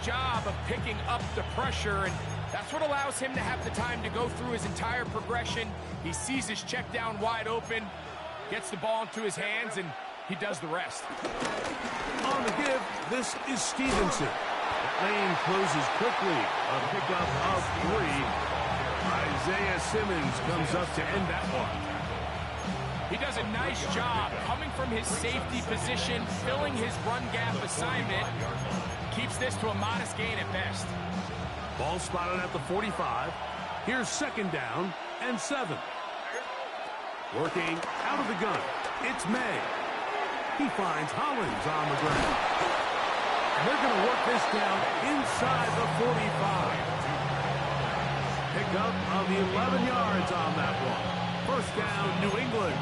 job of picking up the pressure, and that's what allows him to have the time to go through his entire progression. He sees his check down wide open, gets the ball into his hands, and he does the rest. On the give, this is Stevenson. That lane closes quickly. A pickup of 3. Isaiah Simmons comes up to end that one. He does a nice job coming from his safety position, filling his run gap assignment. Keeps this to a modest gain at best. Ball spotted at the 45. Here's second down and 7. Working out of the gun, it's May. He finds Hollins on the ground. And they're going to work this down inside the 45. Pickup of 11 yards on that one. First down, New England.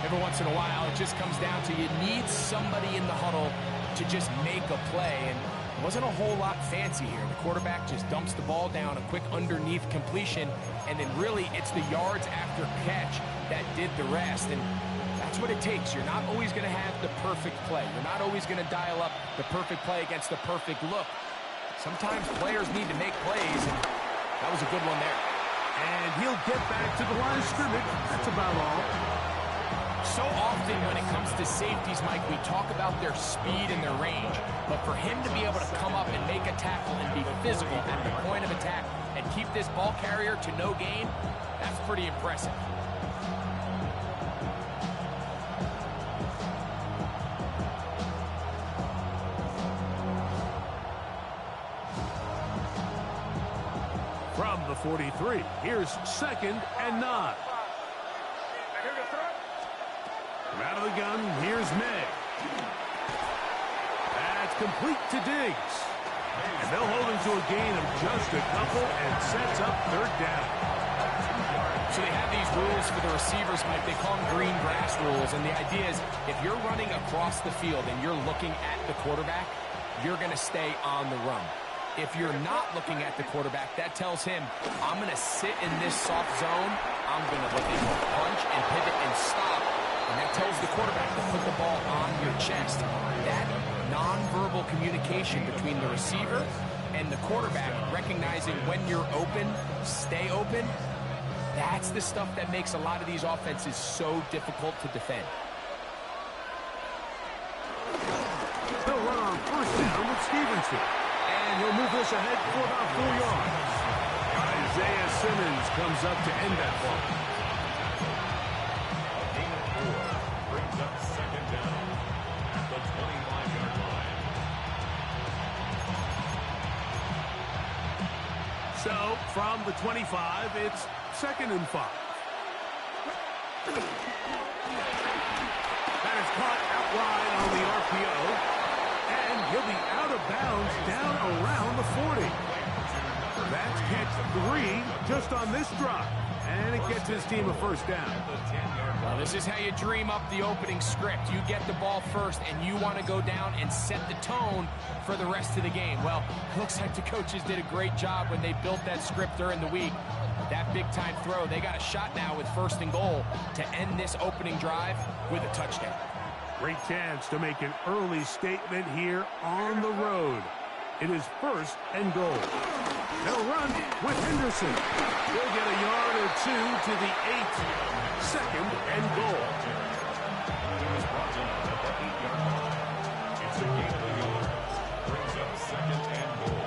Every once in a while, it just comes down to you need somebody in the huddle to just make a play, and it wasn't a whole lot fancy here. The quarterback just dumps the ball down, a quick underneath completion, and then really it's the yards after catch that did the rest, and that's what it takes. You're not always going to have the perfect play. You're not always going to dial up the perfect play against the perfect look. Sometimes players need to make plays, and that was a good one there. And he'll get back to the line of scrimmage. That's about all. So often when it comes to safeties, Mike, we talk about their speed and their range. But for him to be able to come up and make a tackle and be physical at the point of attack and keep this ball carrier to no gain, that's pretty impressive. From the 43, here's second and 9. From out of the gun, here's May. That's complete to Diggs. And they'll hold him to a gain of just a couple and sets up third down. So they have these rules for the receivers, Mike. They call them green grass rules. And the idea is if you're running across the field and you're looking at the quarterback, you're going to stay on the run. If you're not looking at the quarterback, that tells him, I'm going to sit in this soft zone. I'm going to look at him punch and pivot and stop. And that tells the quarterback to put the ball on your chest. That nonverbal communication between the receiver and the quarterback, recognizing when you're open, stay open, that's the stuff that makes a lot of these offenses so difficult to defend. They'll run on first down with Stevenson. And he'll move this ahead for about 4 yards. Isaiah Simmons comes up to end that ball. Gain of 4 brings up second down at the 25-yard line. So, from the 25, it's second and 5. That is caught out wide on the RPO. And he'll be out of bounds down around the 40. That's catch 3 just on this drive. And it gets his team a first down. Well, this is how you dream up the opening script. You get the ball first, and you want to go down and set the tone for the rest of the game. Well, it looks like the coaches did a great job when they built that script during the week. That big-time throw, they got a shot now with first and goal to end this opening drive with a touchdown. Great chance to make an early statement here on the road. It is first and goal. They'll run with Henderson. He'll get a yard or 2 to the 8. Second and goal. He was brought down at the 8-yard line. It's a gain of a yard. Brings up second and goal.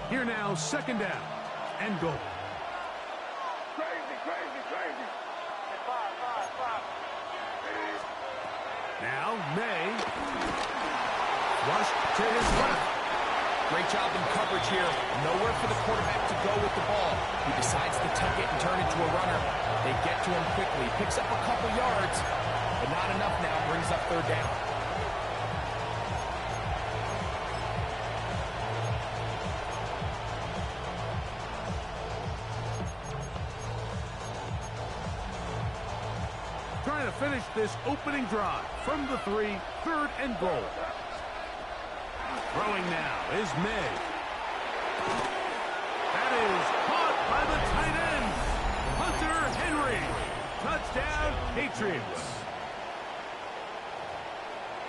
Here now, second down and goal. Now, May. Flushed to his left. Great job in coverage here. Nowhere for the quarterback to go with the ball. He decides to tuck it and turn it to a runner. They get to him quickly. Picks up a couple yards, but not enough now. Brings up third down. Trying trying to finish this opening drive from the 3, 3rd and goal. Throwing now is May. That is caught by the tight end, Hunter Henry. Touchdown, Patriots.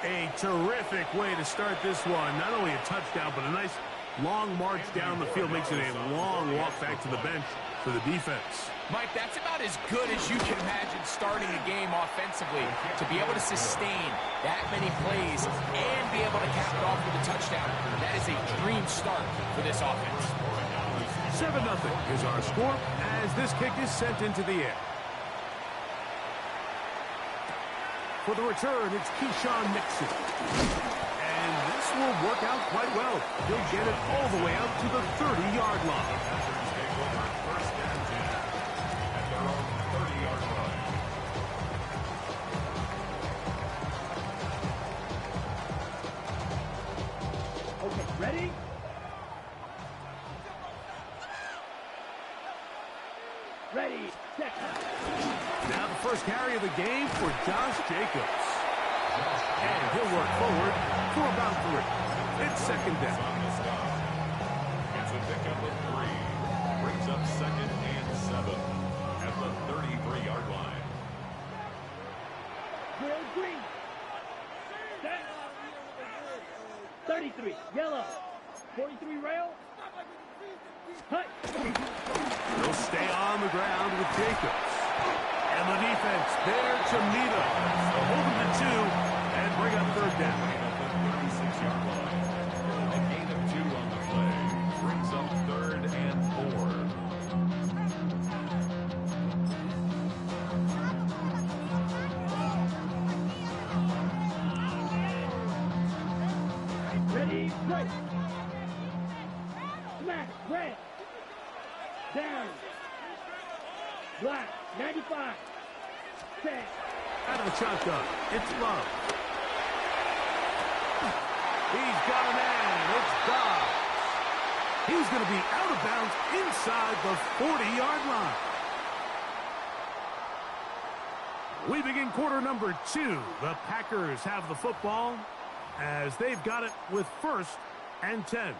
A terrific way to start this one. Not only a touchdown, but a nice long march down the field. Makes it a long walk back to the bench for the defense. Mike, that's about as good as you can imagine starting a game offensively. To be able to sustain that many plays and be able to cap it off with a touchdown, that is a dream start for this offense. 7-0 is our score as this kick is sent into the air. For the return, it's Keyshawn Nixon. And this will work out quite well. He'll get it all the way out to the 30-yard line. Okay, ready? Ready, set. Now the first carry of the game for Josh Jacobs. And he'll work forward for about 3. It's second down. It's a pickup of 3. Brings up 2nd and 7 at the 33-yard line. Drill green. Set. 33, yellow. 43 rail. Hut. He'll stay on the ground with Jacobs. And the defense there to meet him. They'll hold him to 2 and bring up 3rd down. At the 36-yard line. A gain of 2 on the play. Brings up 3rd and 4. Ready, right. Smash, red. Down. Black, 95. Set. Out of the shotgun, it's Love. He's got a man. It's Dobbs. He's going to be out of bounds inside the 40-yard line. We begin quarter number 2. The Packers have the football as they've got it with 1st and 10.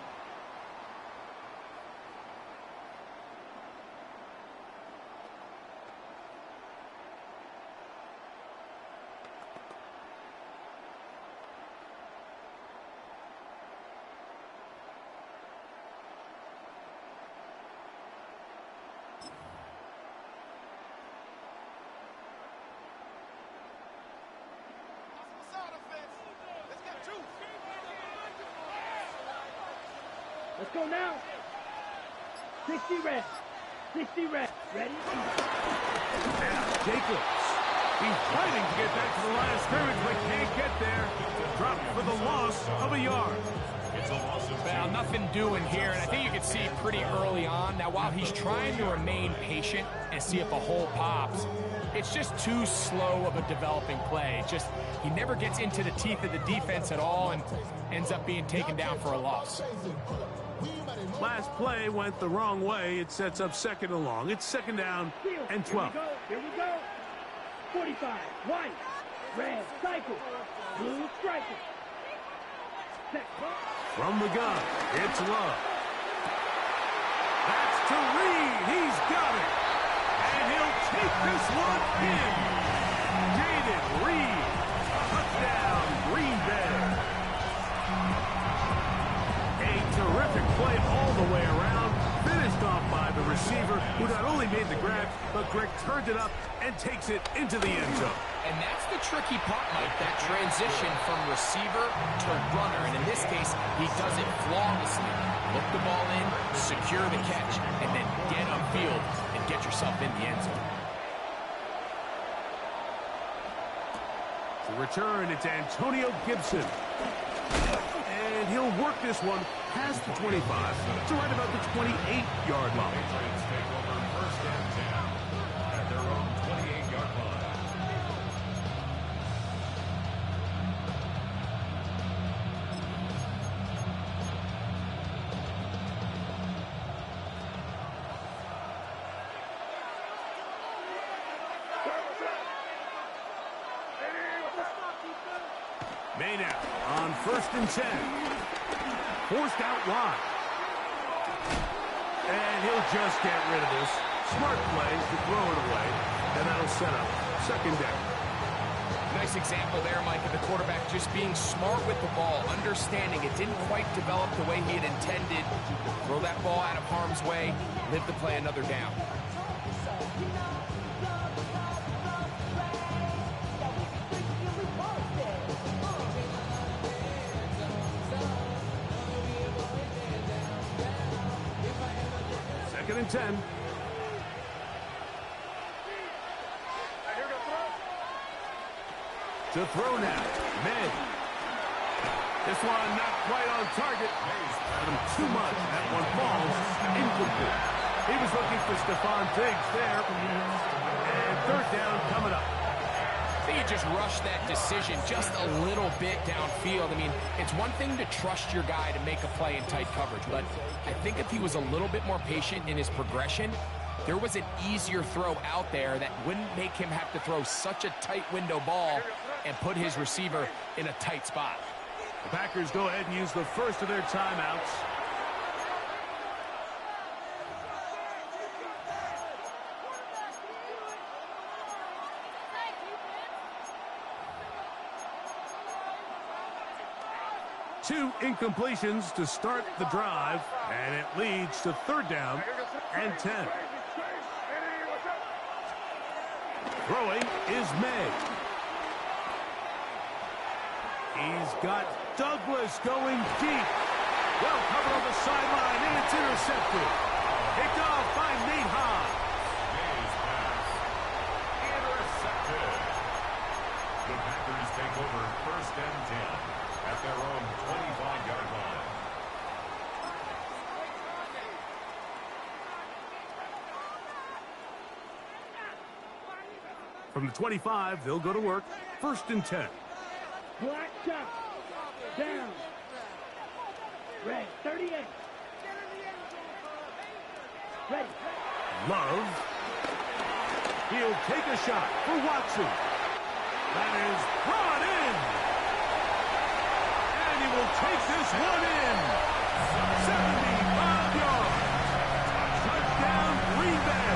Let's go now. 60 red. 60 red. Ready? Now Jacobs. He's fighting to get back to the line of scrimmage, but can't get there. Dropped for the loss of a yard. It's a loss of 2. Well, nothing doing here, and I think you can see pretty early on. Now, while he's trying to remain patient and see if a hole pops, it's just too slow of a developing play. He never gets into the teeth of the defense at all and ends up being taken down for a loss. Last play went the wrong way. It sets up 2nd and long. It's 2nd down and 12. Here we go. 45, white, red, cycle, blue, striker. Set. From the gun, it's Love. That's to Reed. He's got it. And he'll take this one in. Jaden Reed. Touchdown, Green Bay. A terrific play all the way around. Finished off by the receiver, who not only made the grab, but Greg turned it up and takes it into the end zone. And that's the tricky part, Mike, that transition from receiver to runner. And in this case, he does it flawlessly. Look the ball in, secure the catch, and then get upfield and get yourself in the end zone. To return, it's Antonio Gibson. And he'll work this one past the 25 to right about the 28-yard line. Patriots take over 1st and 10 at their own 28-yard line. May now on 1st and 10. Forced out wide. And he'll just get rid of this. Smart play to throw it away. And that'll set up 2nd down. Nice example there, Mike, of the quarterback just being smart with the ball, understanding it didn't quite develop the way he had intended. Throw that ball out of harm's way, live to play another down. Second and 10. To throw now, May. This one not quite on target. Too much. That one falls incomplete. He was looking for Stephon Diggs there. And 3rd down coming up. I think he just rushed that decision just a little bit downfield. I mean, it's one thing to trust your guy to make a play in tight coverage, but I think if he was a little bit more patient in his progression, there was an easier throw out there that wouldn't make him have to throw such a tight window ball and put his receiver in a tight spot. The Packers go ahead and use the first of their timeouts. Two incompletions to start the drive, and it leads to 3rd down and 10. Throwing is May. He's got Douglas going deep. Well covered on the sideline, and it's intercepted. Picked off by Nate Hahn. May's pass. Intercepted. The Packers take over 1st and 10 at their own 25-yard line. From the 25, they'll go to work. 1st and 10. Black chuck. Down. Red. 38. Ready. Love. He'll take a shot for Watson. That is brought in. And he will take this one in. 75 yards. Touchdown, Green Bay.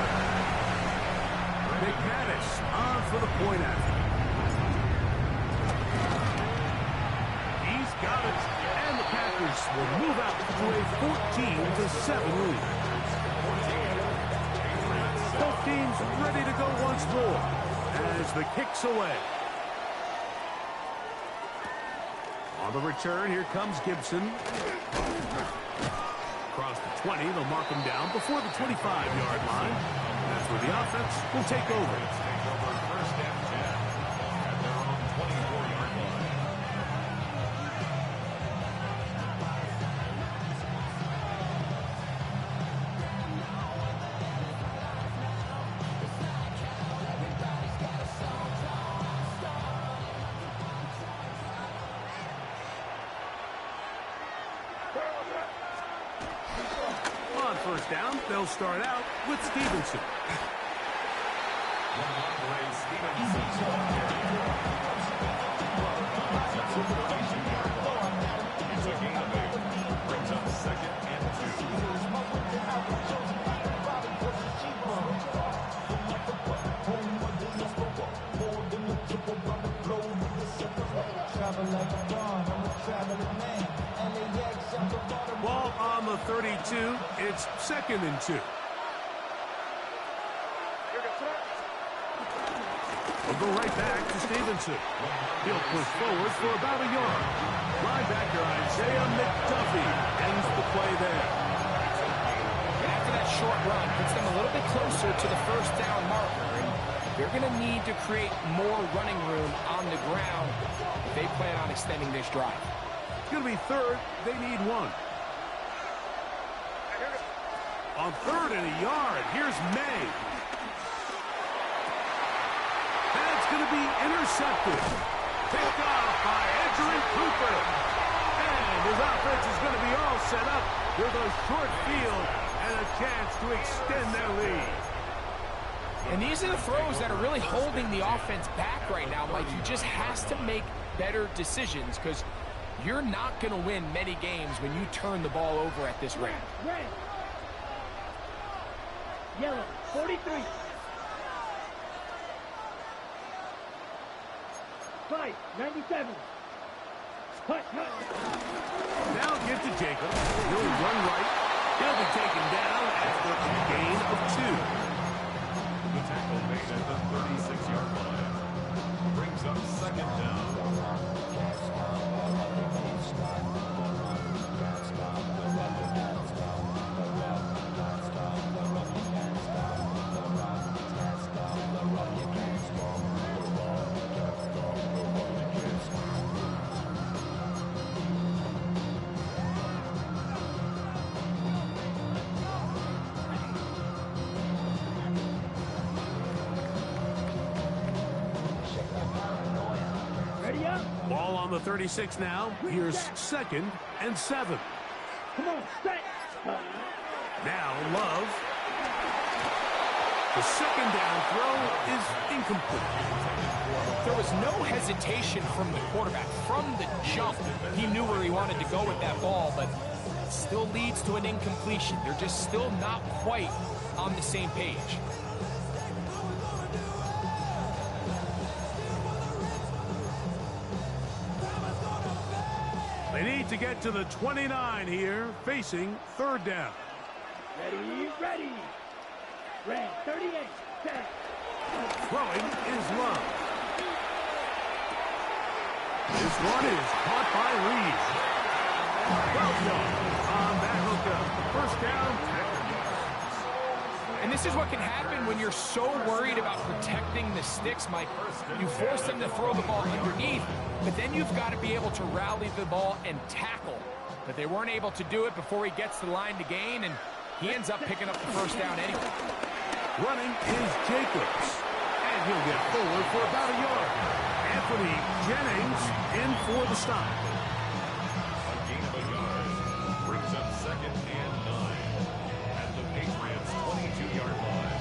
McManus on for the point after. He's got it. And the Packers will move out to a 14-7 lead. Both teams ready to go once more as the kick's away. On the return, here comes Gibson. Across the 20, they'll mark him down before the 25-yard line. That's where the offense will take over. Take over 1st and 10 at their own 24-yard line. On 1st down, they'll start out with Stevenson. It's a gain of 8. Brings up 2nd and 2. Ball on the 32. It's 2nd and 2. We'll go right back to Stevenson. He'll push forward for about a yard. Linebacker Isaiah McDuffie ends the play there. And after that short run, puts them a little bit closer to the 1st down marker. And they're going to need to create more running room on the ground if they plan on extending this drive. It's going to be 3rd. They need 1. On 3rd and a yard, here's May. That's going to be intercepted. Picked off by Edgerrin Cooper. And his offense is going to be all set up with a short field and a chance to extend their lead. And these are the throws that are really holding the offense back right now. Mike, he just has to make better decisions, because you're not going to win many games when you turn the ball over at this rate. Red. Yellow, 43. 5, 97. Cut. Now give to Jacobs. He'll run right. He'll be taken down after a gain of 2. The tackle made at the 36-yard line. Brings up second down. Ready up. Ball on the 36 now. Here's 2nd and 7. Come on, set. Now Love. The 2nd down throw is incomplete. There was no hesitation from the quarterback. From the jump, he knew where he wanted to go with that ball, but it still leads to an incompletion. They're just still not quite on the same page. They need to get to the 29 here, facing 3rd down. Ready. Red, 38. Set. Throwing is Love. This one is caught by Reed. Well done on that hookup. 1st down, Packers. And this is what can happen when you're so worried about protecting the sticks, Mike. You force them to throw the ball underneath, but then you've got to be able to rally the ball and tackle. But they weren't able to do it before he gets the line to gain, and he ends up picking up the 1st down anyway. Running is Jacobs. And he'll get forward for about a yard. Anthony Jennings in for the stop. A gain of a yard. Brings up 2nd and 9. At the Patriots' 22-yard line.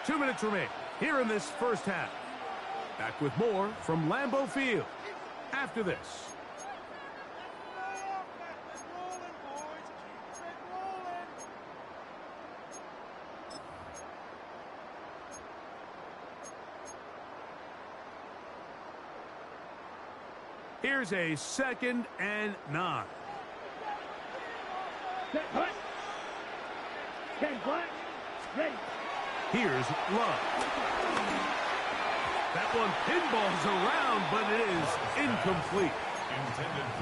Two minutes remain here in this 1st half. Back with more from Lambeau Field after this. Here's a 2nd and 9. Set. Cut. 10 black. Ready. Here's Love. That one pinballs around, but it is incomplete.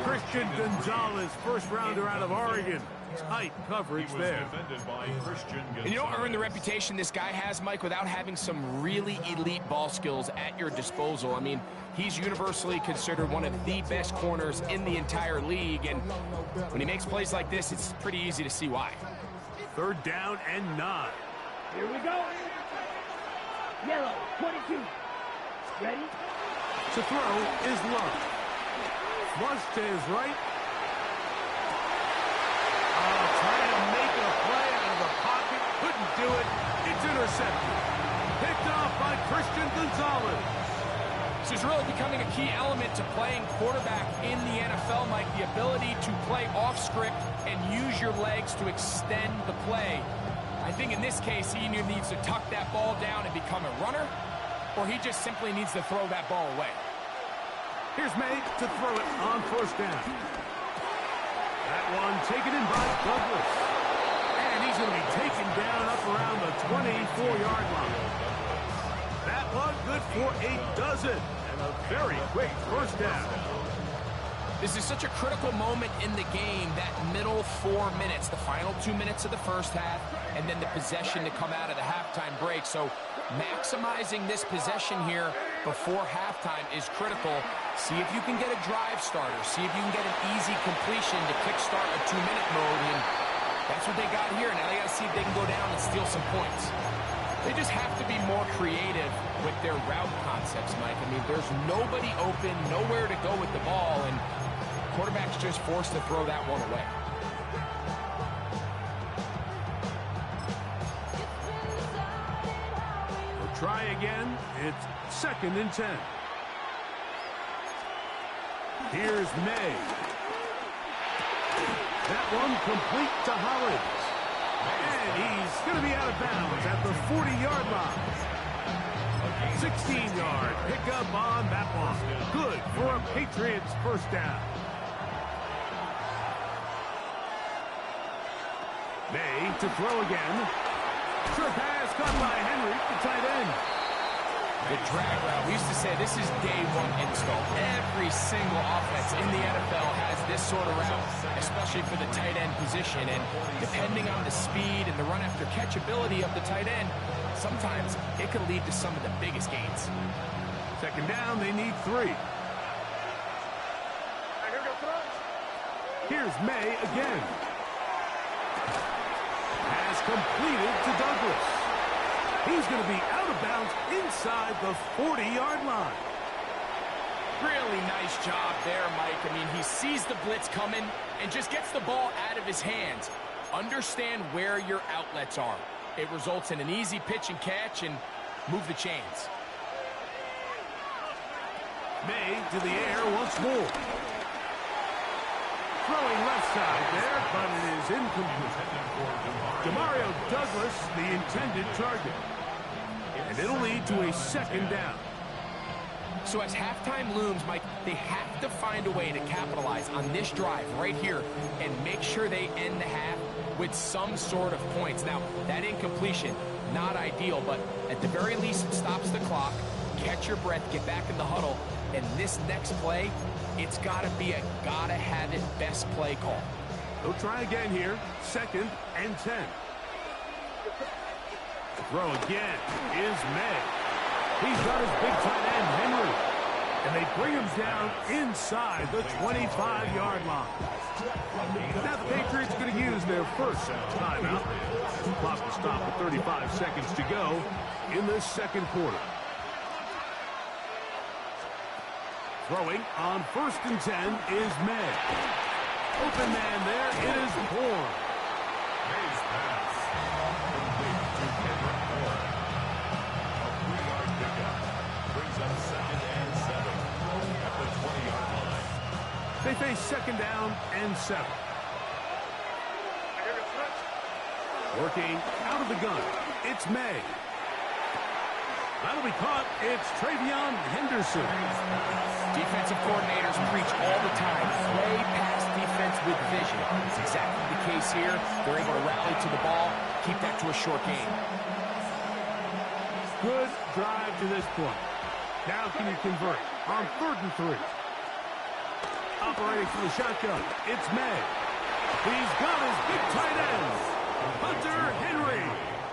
Christian Gonzalez, 1st rounder out of Oregon. Tight coverage there. And you don't earn the reputation this guy has, Mike, without having some really elite ball skills at your disposal. I mean, he's universally considered one of the best corners in the entire league, and when he makes plays like this, it's pretty easy to see why. 3rd down and 9. Here we go. Yellow, 22. Ready? To throw is Love. Flush to his right. Trying to make a play out of the pocket. Couldn't do it. It's intercepted. Picked off by Christian Gonzalez. This is really becoming a key element to playing quarterback in the NFL, Mike. The ability to play off script and use your legs to extend the play. I think in this case, he either needs to tuck that ball down and become a runner, or he just simply needs to throw that ball away. Here's May to throw it on 1st down. That one taken in by Douglas. And he's going to be taken down up around the 24-yard line. That one good for a dozen. And a very quick 1st down. This is such a critical moment in the game, that middle 4 minutes, the final 2 minutes of the 1st half, and then the possession to come out of the halftime break. So maximizing this possession here before halftime is critical. See if you can get a drive starter. See if you can get an easy completion to kickstart a 2-minute mode. And that's what they got here. Now they got to see if they can go down and steal some points. They just have to be more creative with their route concepts, Mike. I mean, there's nobody open, nowhere to go with the ball, and quarterback's just forced to throw that one away. We'll try again. It's 2nd and 10. Here's May. That one complete to Hollins. And he's going to be out of bounds at the 40-yard line. 16-yard pickup on that one. Good for a Patriots first down. May to throw again. Short pass caught by Henry, the tight end. The drag route, we used to say this is day one install. Every single offense in the NFL has this sort of route, especially for the tight end position. And depending on the speed and the run after catch ability of the tight end, sometimes it can lead to some of the biggest gains. 2nd down, they need 3. Here's May again. Has completed to Douglas. He's going to be out of bounds inside the 40-yard line. Really nice job there, Mike. I mean, he sees the blitz coming and just gets the ball out of his hands. Understand where your outlets are. It results in an easy pitch and catch and move the chains. May to the air once more. Throwing left side there, but it is incomplete. Demario Douglas, the intended target. And it'll lead to a 2nd down. So as halftime looms, Mike, they have to find a way to capitalize on this drive right here and make sure they end the half with some sort of points. Now, that incompletion, not ideal, but at the very least, it stops the clock. Catch your breath, get back in the huddle, and this next play, it's got to be a gotta-have-it best play call. They'll try again here, 2nd and 10. The throw again is May. He's got his big tight end, Henry. And they bring him down inside the 25-yard line. Now the Patriots are going to use their first timeout. The clock will stop with 35 seconds to go in the 2nd quarter. Throwing on 1st and 10 is May. Open man there, it is Bourne. May's pass. Complete to Kendrick Bourne. A 3-yard pickup. Brings up 2nd and 7 at the 20-yard line. They face 2nd down and 7. Working out of the gun, it's May. That'll be caught. It's Travion Henderson. Defensive coordinators preach all the time, play pass defense with vision. It's exactly the case here. They're able to rally to the ball, keep that to a short game. Good drive to this point. Now can you convert on 3rd and 3? Operating from the shotgun, it's May. He's got his big tight end, Hunter Henry.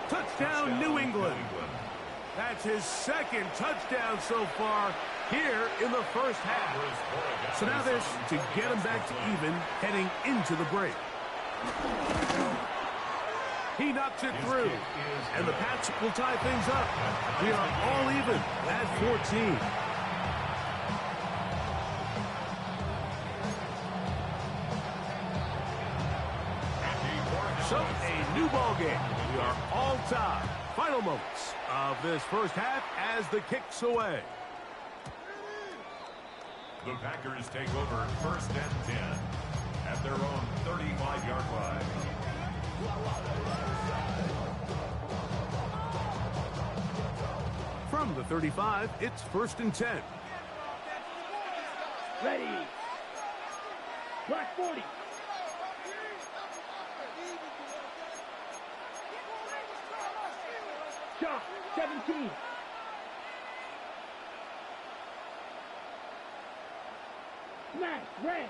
Touchdown, New England. That's his 2nd touchdown so far here in the first half. So now this to get him back to even heading into the break. He knocks it through, and the Pats will tie things up. We are all even at 14. So a new ball game. We are all tied. Final moments of this first half as the kick's away. The Packers take over 1st and 10 at their own 35-yard line. From the 35, it's 1st and 10. Ready. Black 40. Shot 17. Smash red.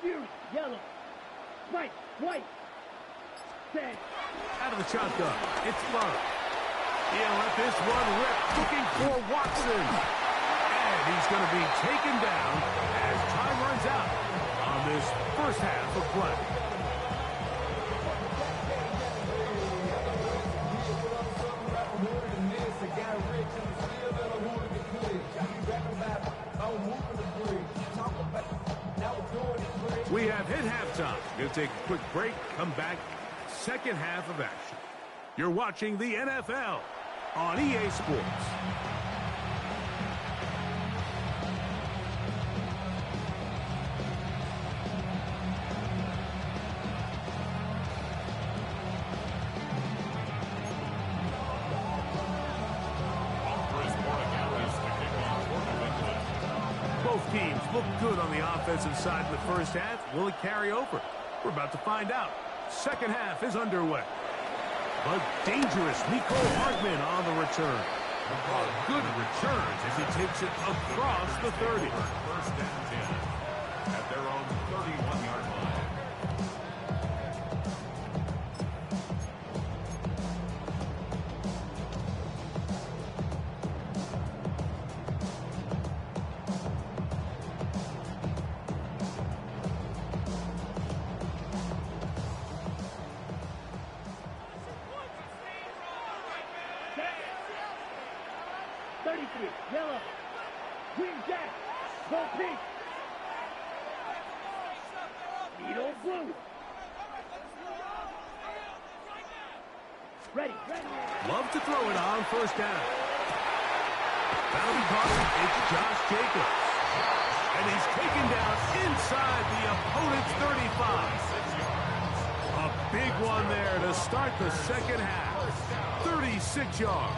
Fury yellow. Spike white. 10. Out of the shotgun, it's Love. He'll let this one rip, looking for Watson. And he's going to be taken down as time runs out on this first half of play. We have hit halftime. Going to take a quick break, come back, second half of action. You're watching the NFL on EA Sports. Both teams look good on the offensive side in the first half. Will it carry over? We're about to find out. Second half is underway. But dangerous Mecole Hardman on the return. A good return as he takes it across the 30. First and 10 at their own 31-yard line. Yellow. Green jack. Go pink. Needle blue. Ready. Love to throw it on first down. That'll be caught. It's Josh Jacobs. And he's taken down inside the opponent's 35. A big one there to start the second half. 36 yards.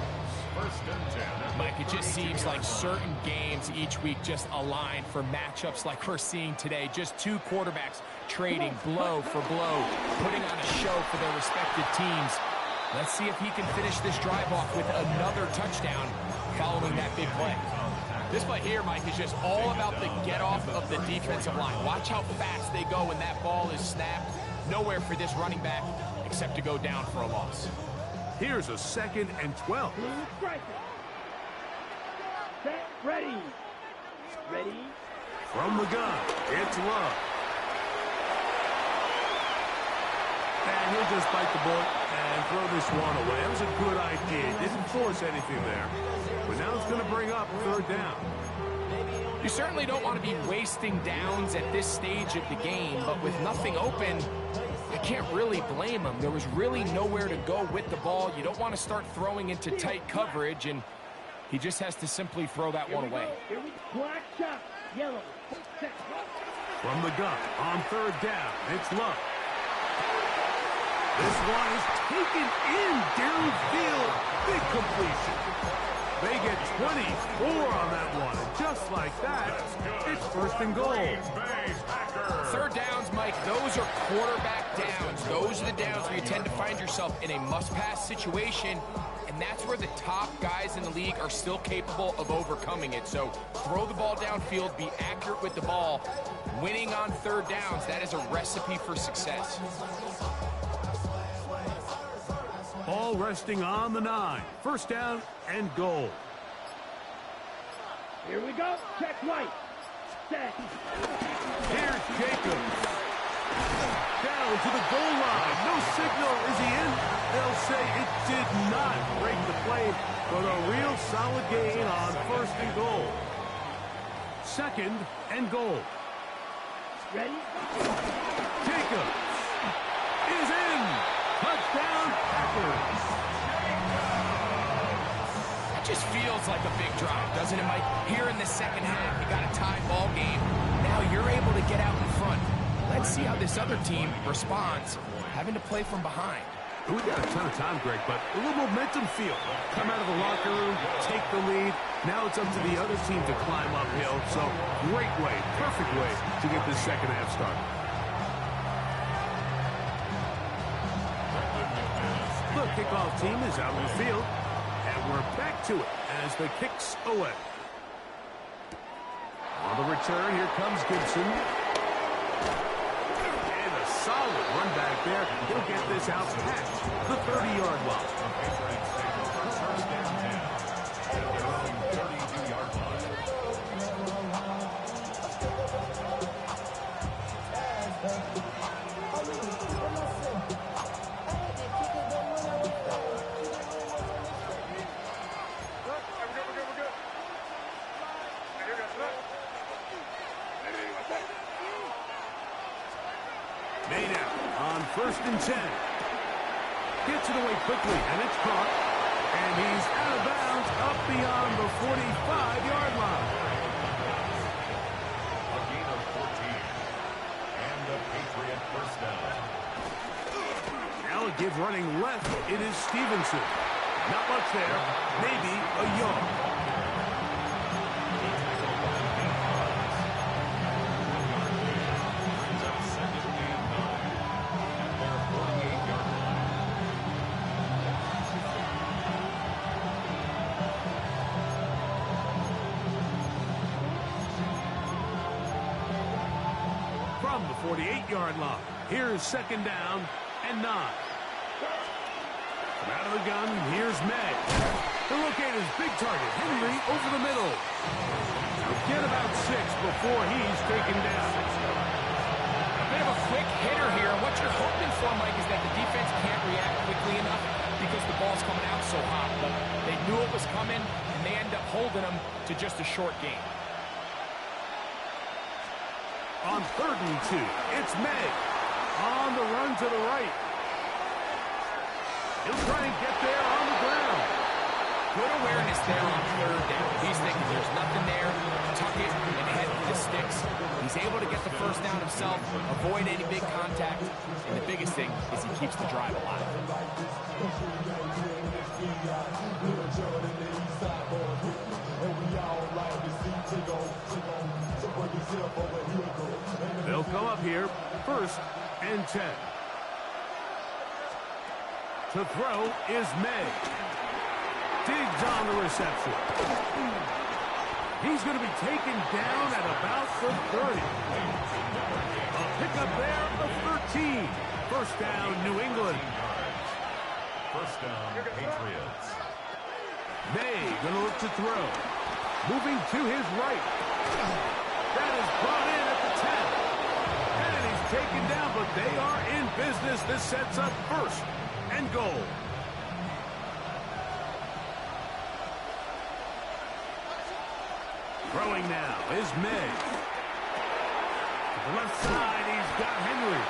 First and 10. Mike, it just seems like certain games each week just align for matchups like we're seeing today. Just two quarterbacks trading blow for blow, putting on a show for their respective teams. Let's see if he can finish this drive off with another touchdown following that big play. This play here, Mike, is just all about the get-off of the defensive line. Watch how fast they go when that ball is snapped. Nowhere for this running back except to go down for a loss. Here's a 2nd and 12. Blue striker. Set. Ready. From the gun, it's Love. And he'll just bite the bullet and throw this one away. That was a good idea. Didn't force anything there. But now it's going to bring up third down. You certainly don't want to be wasting downs at this stage of the game, but with nothing open, I can't really blame him. There was really nowhere to go with the ball. You don't want to start throwing into tight coverage, and he just has to simply throw that one away. Black shot. Yellow. Set. From the gun, on third down, it's Love. This one is taken in downfield. Big completion. They get 24 on that one. And just like that, it's first and goal. Third downs, Mike, those are quarterback downs. Those are the downs where you tend to find yourself in a must-pass situation, and that's where the top guys in the league are still capable of overcoming it. So throw the ball downfield, be accurate with the ball. Winning on third downs, that is a recipe for success. Ball resting on the 9. First down and goal. Here we go. Check right. Set. Here's Jacobs. Down to the goal line. No signal. Is he in? They'll say it did not break the play, but a real solid gain on first and goal. Second and goal. Ready? Jacobs is in. Touchdown, Packers. It just feels like a big drive, doesn't it, Mike? Here in the second half, you got a tied ball game. Now you're able to get out in front. Let's see how this other team responds, having to play from behind. We got a ton of time, Greg, but a little momentum feel. Come out of the locker room, take the lead. Now it's up to the other team to climb uphill. So great way, perfect way to get this second half started. The kickoff team is out in the field, and we're back to it as the kick's away. On the return, here comes Gibson. And a solid run back there. He'll get this out past the 30-yard line. Made out on 1st and 10. Gets it away quickly, and it's caught. And he's out of bounds up beyond the 45-yard line. A gain of 14. And the Patriot first down. Now it gives running left. It is Stevenson. Not much there. Maybe a yard. From the 48-yard line, here's 2nd down and 9. From out of the gun, here's May. To locate his big target, Henry, over the middle. Get about 6 before he's taken down. A bit of a quick hitter here. What you're hoping for, Mike, is that the defense can't react quickly enough because the ball's coming out so hot. But they knew it was coming, and they end up holding them to just a short gain. On 3rd and 2, it's May. On the run to the right. He'll try and get there on the ground. Good awareness there on 3rd down. He's thinking there's nothing there. Tuck it and head for the sticks. He's able to get the first down himself, avoid any big contact, and the biggest thing is he keeps the drive alive. They'll come up here, 1st and 10. To throw is May. Diggs on the reception. He's going to be taken down at about the 30. A pickup there of 13. 1st down, New England. First down, Patriots. May going to look to throw. Moving to his right. That is brought in at the 10. And he's taken down, but they are in business. This sets up 1st and goal. Throwing now is May. To the left side, he's got Henry.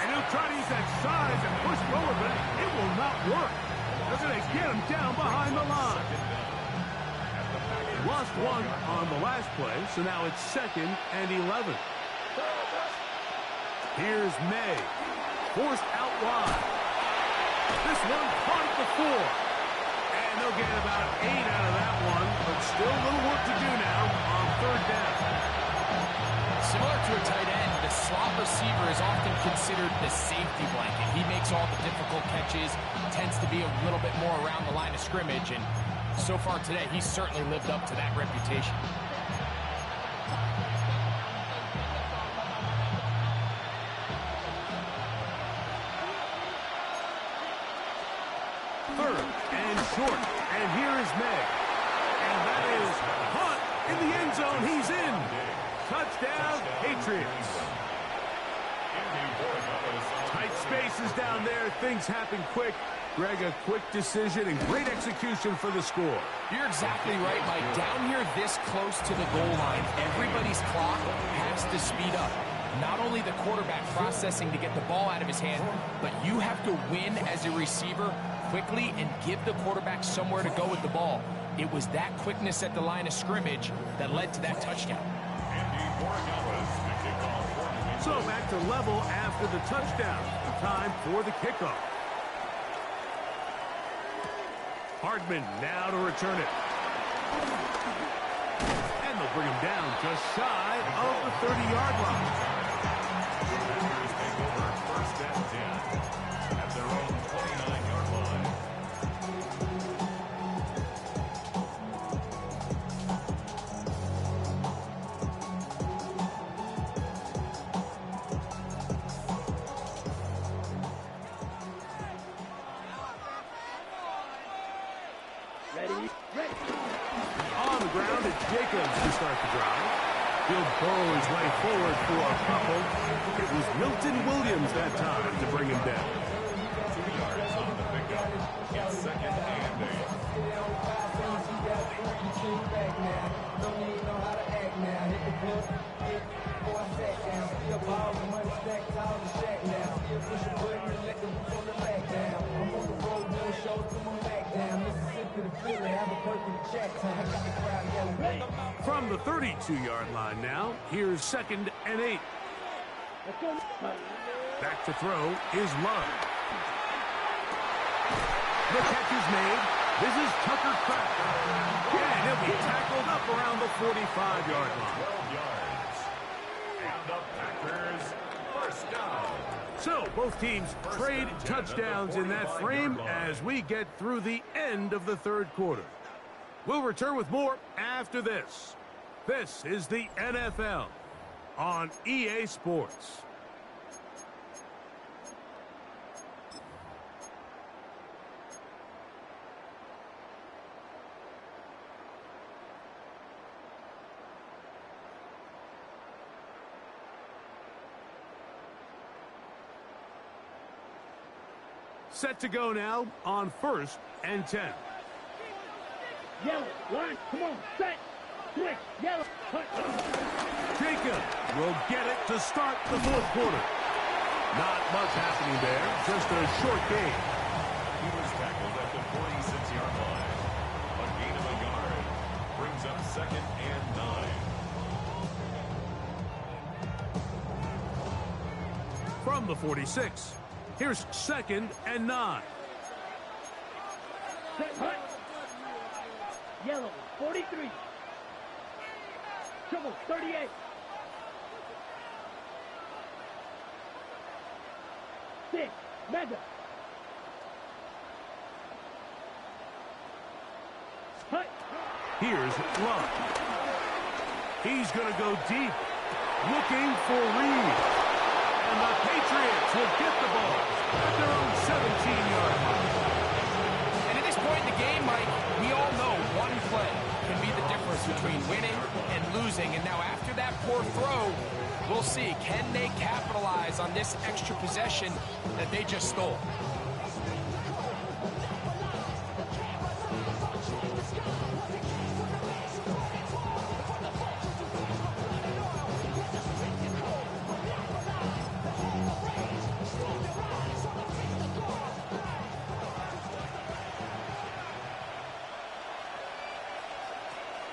And he'll try to use that size and push forward, but it will not work. They're going to get him down behind the line. Lost 1 on the last play, so now it's 2nd and 11. Here's May. Forced out wide. This one caught at the 4. And they'll get about 8 out of that one, but still a little work to do now on 3rd down. Similar to a tight end, the slot receiver is often considered the safety blanket. He makes all the difficult catches, tends to be a little bit more around the line of scrimmage, and so far today, he's certainly lived up to that reputation. Third and short, and here is May. And that is caught in the end zone. He's in. Touchdown, Patriots. Tight spaces down there. Things happen quick. Greg, a quick decision and great execution for the score. You're exactly right, Mike. Down here this close to the goal line, everybody's clock has to speed up. Not only the quarterback processing to get the ball out of his hand, but you have to win as a receiver quickly and give the quarterback somewhere to go with the ball. It was that quickness at the line of scrimmage that led to that touchdown. So back to level after the touchdown. Time for the kickoff. Hardman now to return it. And they'll bring him down just shy of the 30-yard line. Take over 1st and 10 at their own 29-yard line. Ready? Ready. On the ground, it's Jacobs to start the drive. He'll burrow his way forward for a couple. It was Milton Williams that time to bring him down. 2 yards on the pickup. It's 2nd and 8. From the 32-yard line now, here's 2nd and 8. Let's go. Back to throw is Love. The catch is made. This is Tucker Kraft. And he'll be tackled up around the 45-yard line. 12 yards. And the Packers first down. So both teams trade touchdowns in that frame as we get through the end of the third quarter. We'll return with more after this. This is the NFL on EA Sports. Set to go now on 1st and 10. Yellow, line, come on, set, switch, yellow, cut. Jacob will get it to start the fourth quarter. Not much happening there, just a short game. He was tackled at the 46-yard line. A gain of a yard brings up 2nd and 9. From the 46, here's 2nd and 9. Set, hut. Yellow, 43. Trouble, 38. 6, mega. Hut. Here's Love. He's going to go deep, looking for Reed. And the Patriots will get the ball at their own 17-yard line. And at this point in the game, Mike, we all know one play can be the difference between winning and losing. And now after that poor throw, we'll see, can they capitalize on this extra possession that they just stole?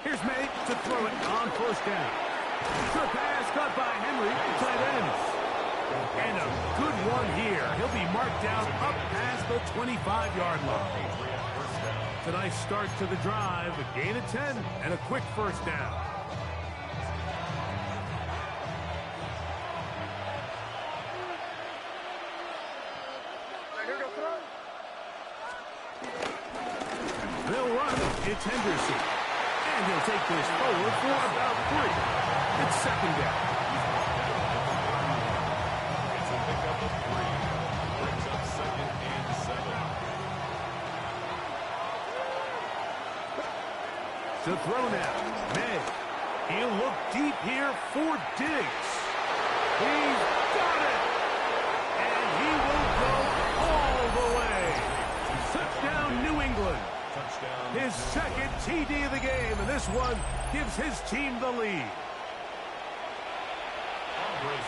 Here's May to throw it on 1st down. Good pass caught by Henry, tight end. And a good one here. He'll be marked down up past the 25-yard line. It's a nice start to the drive, a gain of 10, and a quick 1st down. They'll run. It's Henderson. And he'll take this forward for about 3. It's 2nd down. It's a pickup of 3. Brings up 2nd and 7. To throw now, May. He'll look deep here for Diggs. He's got it! And he will go all the way. Touchdown, New England. Touchdown. His 2nd TD of the game, and this one gives his team the lead.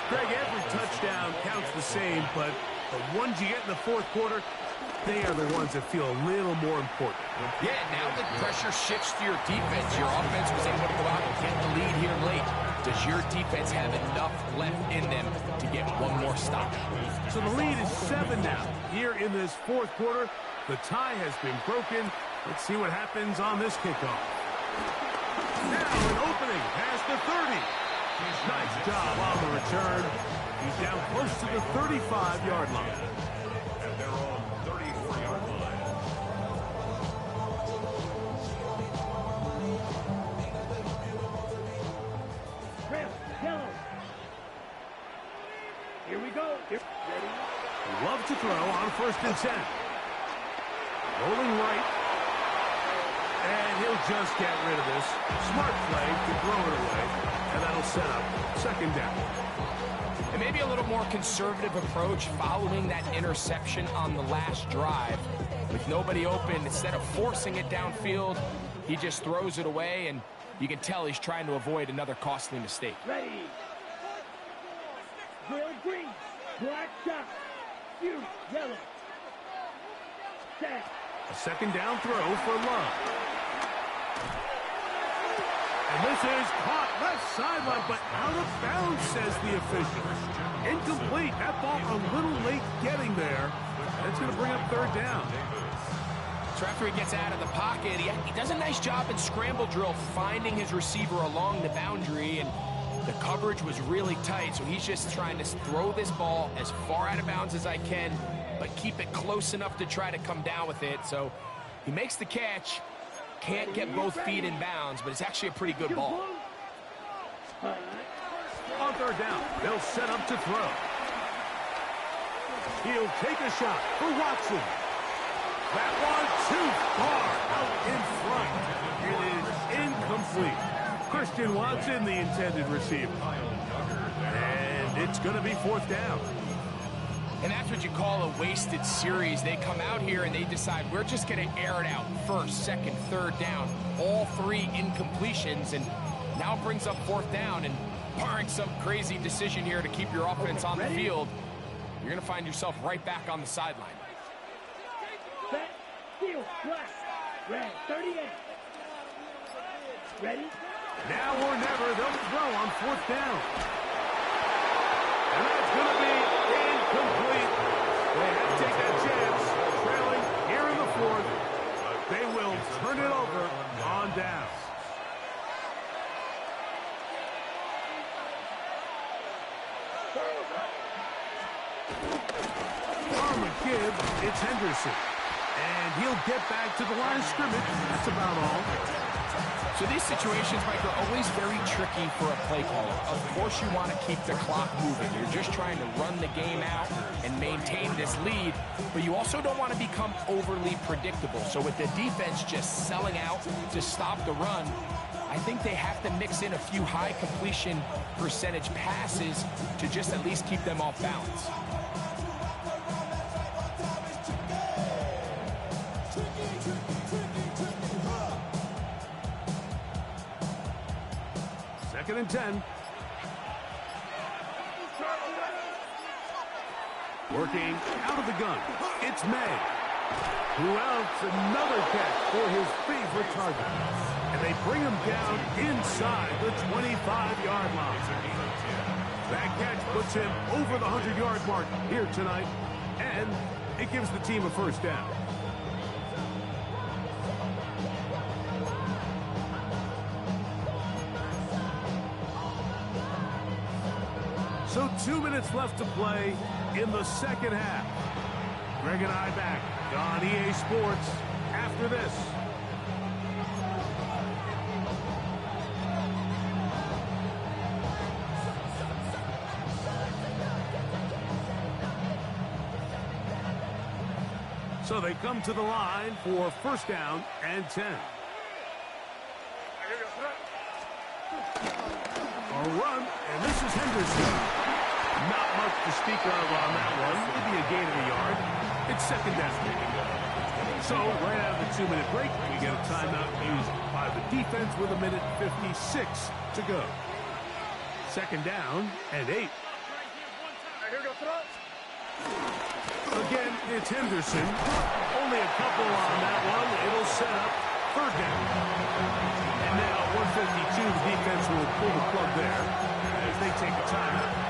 Greg, every touchdown counts the same, but the ones you get in the fourth quarter, they are the ones that feel a little more important. Yeah, now the pressure shifts to your defense. Your offense was able to go out and get the lead here late. Does your defense have enough left in them to get one more stop? So the lead is 7 now. Here in this fourth quarter, the tie has been broken. Let's see what happens on this kickoff. Now an opening past the 30. Nice job on the return. He's down close to the 35-yard line. At their own 33-yard line. Red, yellow. Here we go. Here. Ready? Love to throw on 1st and 10. Rolling right. And he'll just get rid of this. Smart play to throw it away. And that'll set up 2nd down. And maybe a little more conservative approach following that interception on the last drive. With nobody open, instead of forcing it downfield, he just throws it away, and you can tell he's trying to avoid another costly mistake. Ready. Grill green. Black shot. Shoot. Yellow. Set. A 2nd down throw for Love. And this is caught left sideline, but out of bounds, says the official. Incomplete. That ball a little late getting there. That's going to bring up third down. So after he gets out of the pocket, he does a nice job in scramble drill finding his receiver along the boundary, and the coverage was really tight, so he's just trying to throw this ball as far out of bounds as I can, but keep it close enough to try to come down with it. So he makes the catch, can't get both feet in bounds, but it's actually a pretty good ball. On third down, they'll set up to throw. He'll take a shot for Watson. That one too far out in front. It is incomplete. Christian Watson, the intended receiver. And it's going to be fourth down. And that's what you call a wasted series. They come out here and they decide we're just going to air it out. First, second, third down. All three incompletions. And now it brings up fourth down. And barring some crazy decision here to keep your offense on the field, you're going to find yourself right back on the sideline. Set, steal, black, red, 38. Ready? Now or never, they'll throw on fourth down. And that's going to be incomplete. They had to take that chance. Trailing here in the fourth. They will turn it over on down. From McKibb, it's Henderson. And he'll get back to the line of scrimmage. That's about all. So these situations, Mike, are always very tricky for a play caller. Of course you want to keep the clock moving. You're just trying to run the game out and maintain this lead, but you also don't want to become overly predictable. So with the defense just selling out to stop the run, I think they have to mix in a few high completion percentage passes to just at least keep them off balance. Second and 10. Working out of the gun. It's May. Who else? Another catch for his favorite target. And they bring him down inside the 25-yard line. That catch puts him over the 100-yard mark here tonight. And it gives the team a first down. So 2 minutes left to play in the second half. Greg and I back on EA Sports after this. So they come to the line for first down and 10. A run, and this is Henderson. Not much to speak of on that one. Maybe a gain of a yard. It's second down. So right out of the 2-minute break, we get a timeout used by the defense with 1:56 to go. Second down and 8. Again, it's Henderson. Only a couple on that one. It'll set up third down. And now 1:52, the defense will pull the plug there as they take a timeout.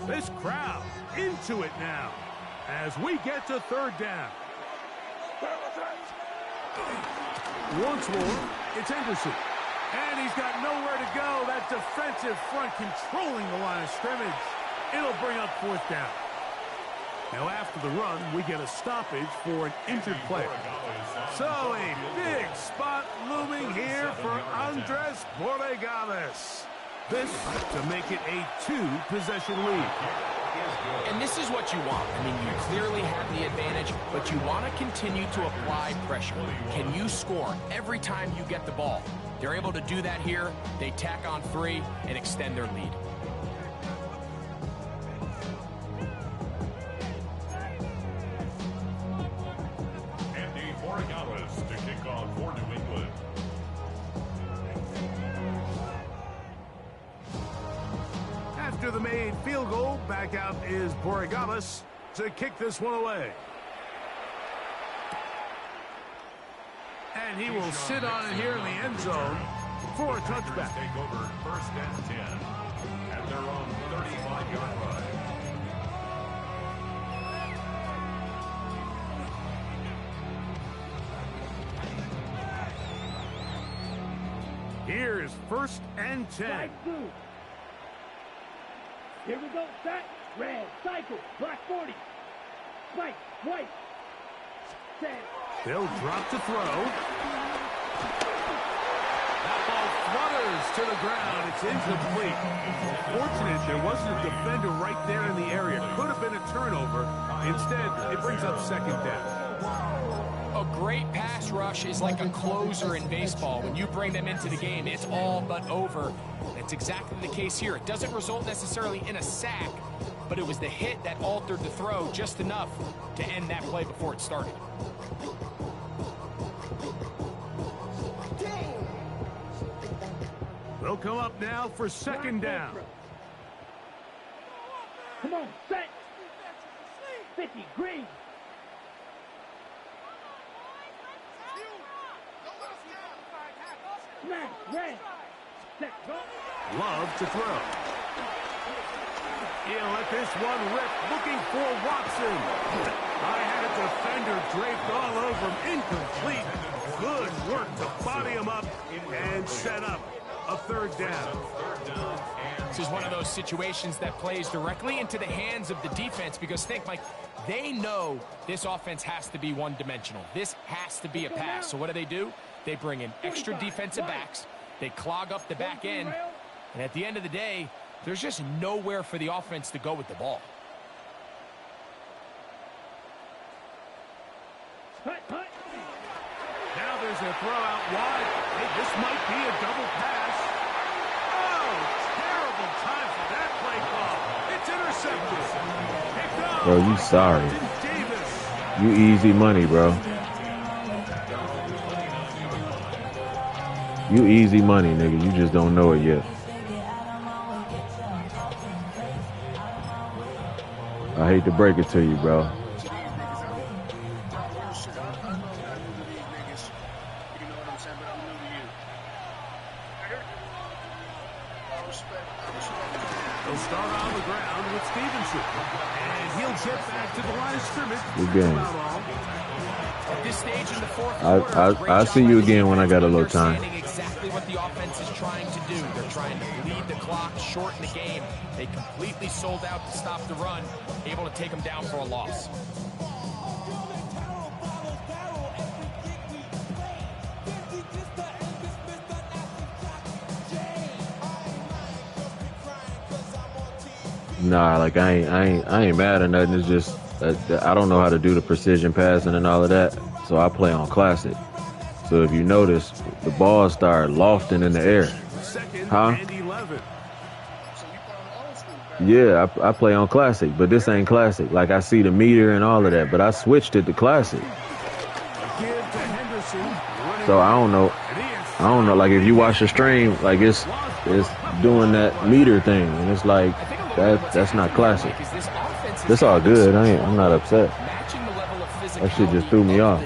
This crowd into it now as we get to third down. Once more, it's Henderson. And he's got nowhere to go. That defensive front controlling the line of scrimmage. It'll bring up fourth down. Now after the run, we get a stoppage for an injured player. So a big spot looming here for Andres Borregales. This to make it a 2-possession lead. And this is what you want. I mean, you clearly have the advantage, but you want to continue to apply pressure. Can you score every time you get the ball? They're able to do that here. They tack on 3 and extend their lead. Andy Borregales to kick off for New England. After the man-made field goal. Back out is Borregales to kick this one away. And he will sit on it here in the end zone for a touchback. Take over 1st and 10 at their own 35-yard line. Here's 1st and 10. Strike 2. Here we go. Set. Red. Cycle. Black 40. Spike. White. Set. They'll drop to throw. That ball flutters to the ground. It's incomplete. Fortunate there wasn't a defender right there in the area. Could have been a turnover. Instead, it brings up 2nd down. A great pass rush is like a closer in baseball. When you bring them into the game, it's all but over. That's exactly the case here. It doesn't result necessarily in a sack, but it was the hit that altered the throw just enough to end that play before it started. They'll come up now for 2nd down. Come on. Set. 50. Green. Smash. Red. Set. Go. Love to throw. He'll let this one rip, looking for Watson. I had a defender draped all over him. Incomplete. Good work to body him up and set up a 3rd down. This is one of those situations that plays directly into the hands of the defense because think, Mike, they know this offense has to be one-dimensional. This has to be a pass. So what do? They bring in extra defensive backs. They clog up the back end. And at the end of the day, there's just nowhere for the offense to go with the ball. Now there's a throw out wide. Hey, this might be a double pass. Oh, terrible time for that play call. It's intercepted. Picked up. Bro, you sorry. Davis. You easy money, bro. You easy money, nigga. You just don't know it yet. I hate to break it to you, bro. They'll start on the ground with Stevenson. And he'll get back to the line of scrimmage. Good game. At this stage in the 4th quarter, I'll see you again when I got a little time. Understanding exactly what the offense is trying to do. They're trying to lead the clock, shorten the game. They completely sold out to stop the run, able to take them down for a loss. Nah, like I ain't mad or nothing. It's just I don't know how to do the precision passing and all of that, so I play on classic. So if you notice, the ball start lofting in the air. Huh? Yeah, I play on classic, but this ain't classic. Like I see the meter and all of that, but I switched it to classic. So I don't know. Like if you watch the stream, like it's doing that meter thing, and it's like that's not classic. It's all good. I'm not upset. That shit just threw me off.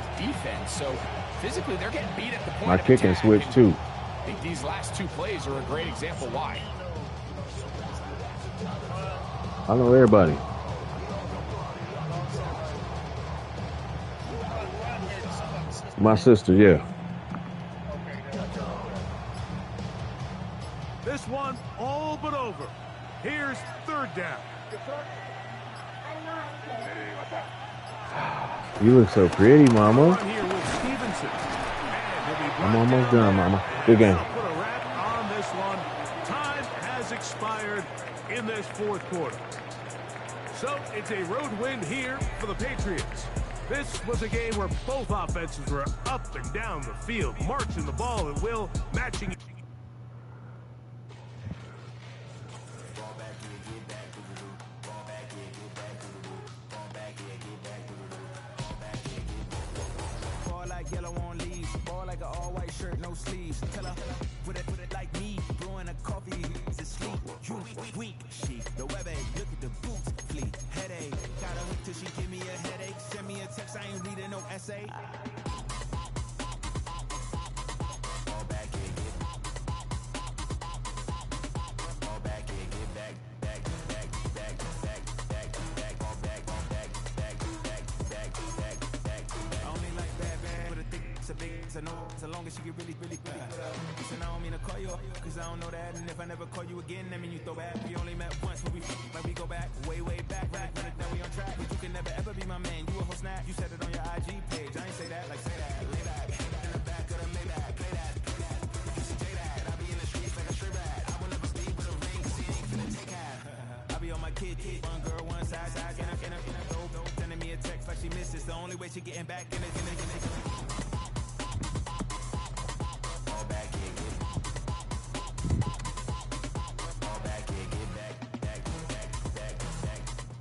My kicking switch too. I think these last 2 plays are a great example why. I know everybody. My sister, yeah. This one all but over. Here's 3rd down. You look so pretty, mama. I'm almost done, mama. Good game. Put a wrap on this one. Time has expired in this 4th quarter. So it's a road win here for the Patriots. This was a game where both offenses were up and down the field, marching the ball at will, matching. Ball like yellow on leaves, ball like an all-white shirt, no sleeves. Tell her, put it like me, blowing a coffee, he's asleep. You weak, she, the weather. say? Fall back and get fall back and get back, back, back, back, back, back, back, fall back, back, back, back, back, back, back. I only like bad with a thick, it's a big, it's a no, so long as she get really, really quick. Listen, I don't mean to call you up, cause I don't know that, and if I never call you again, that mean you throw back. We only met once when we go back, way, way back, run it, now we on track. But you can never ever be my man, you a whole snap, you said it on your IG page. I ain't say that, like say that, lay back, in the back of the Maybach, play that, say that. I be in the streets like a straight rat, I will never speak with a ring, see ain't finna take half. I be on my kid, one girl, one side, in a dope, sending me a text like she misses, the only way she getting back in it.